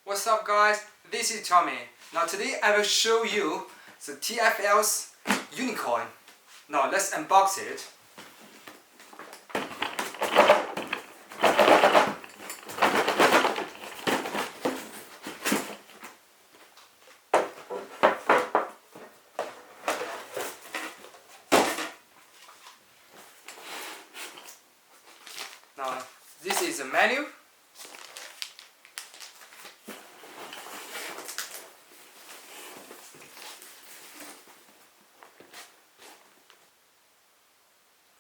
What's up guys, this is Tommy. Now today I will show you the TFL's Unicorn. Now let's unbox it. Now this is the menu.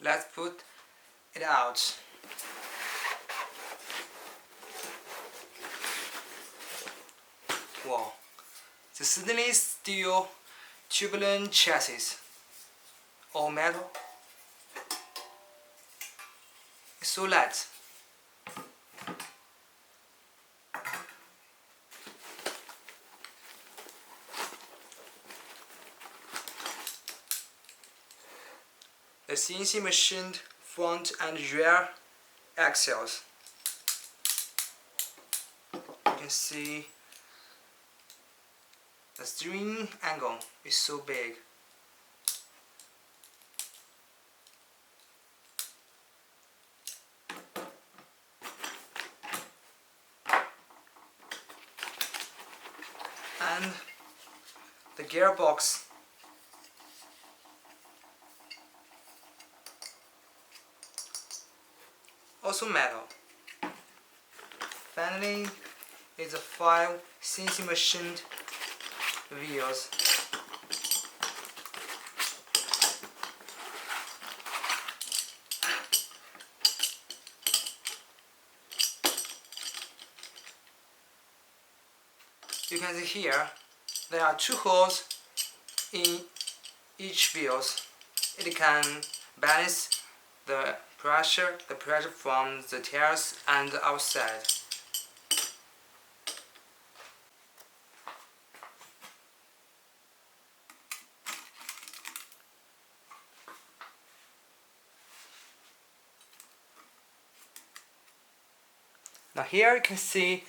Let's put it out. Wow, the stainless steel tubular chassis, all metal. It's so light. The CNC machined front and rear axles. You can see the steering angle is so big. And the gearbox also metal. Finally is the 5 CNC machined wheels. You can see here there are 2 holes in each wheels. It can balance the pressure from the tires and the outside. Now here you can see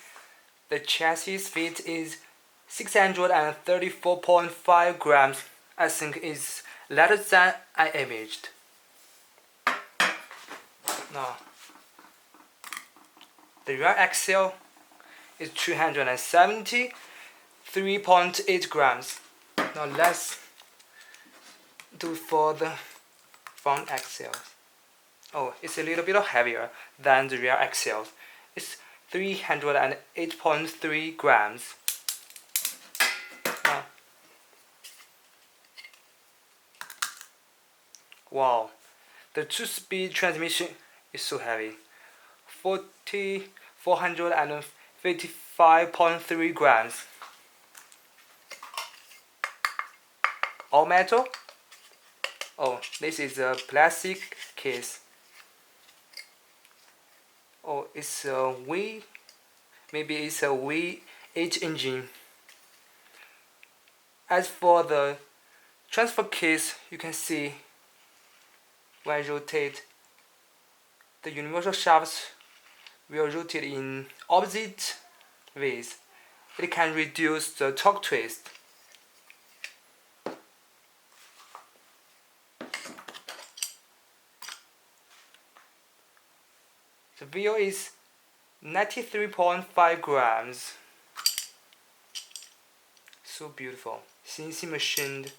the chassis weight is 634.5 grams. I think is lighter than I imaged. Now the rear axle is 273.8 grams. Now let's do for the front axle. Oh, it's a little bit heavier than the rear axle. It's 308.3 grams. Wow, the 2-speed transmission is so heavy. 455.3 grams. All metal. Oh, this is a plastic case. Oh, it's a maybe it's a V8 engine. As for the transfer case, you can see when I rotate, the universal shafts will rotate in opposite ways. It can reduce the torque twist. The wheel is 93.5 grams. So beautiful. CNC machined.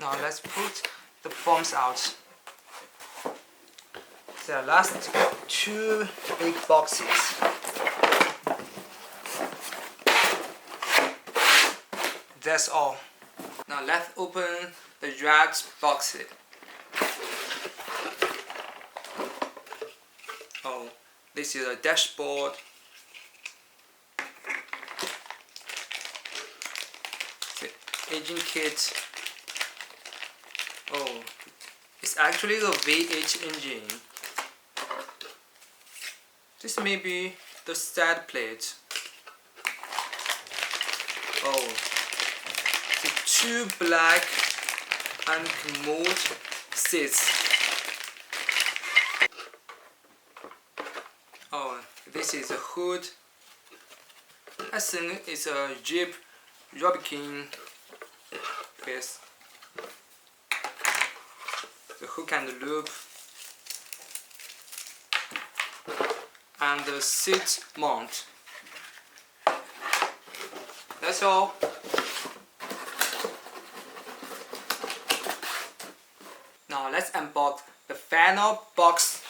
Now let's put the forms out. The last 2 big boxes. That's all. Now let's open the red box. Oh, this is a dashboard. The engine kit. Oh, it's actually a V8 engine. This may be the side plate. Oh, the 2 black and commode seats. this is the hood. I think it's a Jeep Rubicon face. The hook and loop, and the seat mount. That's all. Now let's unbox the final box.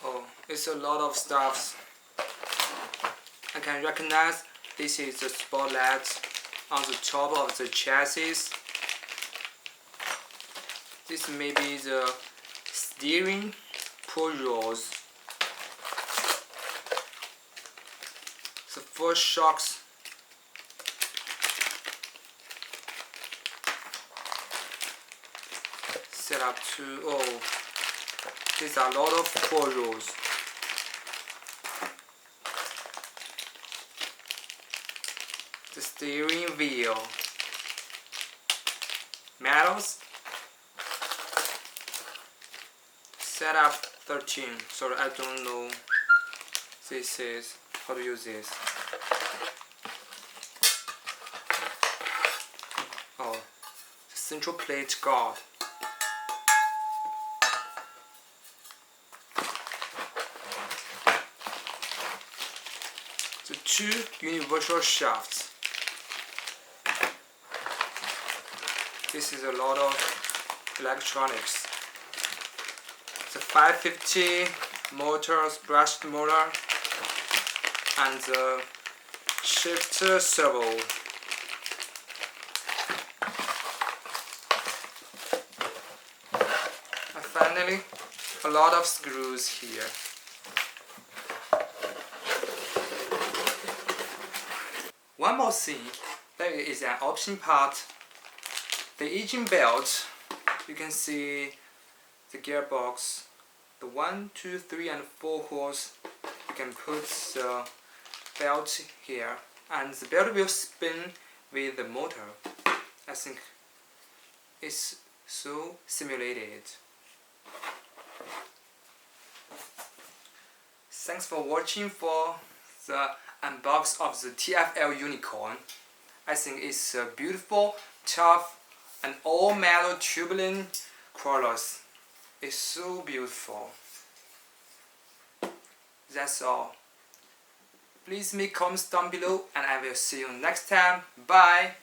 Oh, it's a lot of stuff. I can recognize this is the spotlight on the top of the chassis. This may be the steering pull rods. The first shocks. Set up to, oh, these are a lot of pull rods. The steering wheel, metals, setup 13. Sorry, I don't know this is how to use this. Oh, the central plate guard. The two universal shafts. This is a lot of electronics. The 550 motors, brushed motor, and the shifter servo. And finally, a lot of screws here. One more thing, there is an option part. The engine belt, you can see the gearbox, the 1, 2, 3 and 4 holes. You can put the belt here, and the belt will spin with the motor. I think it's so simulated. Thanks for watching for the unbox of the TFL Unicorn. I think it's a beautiful, tough, and all metal tubular crawlers. It's so beautiful. That's all. Please make comments down below, and I will see you next time. Bye.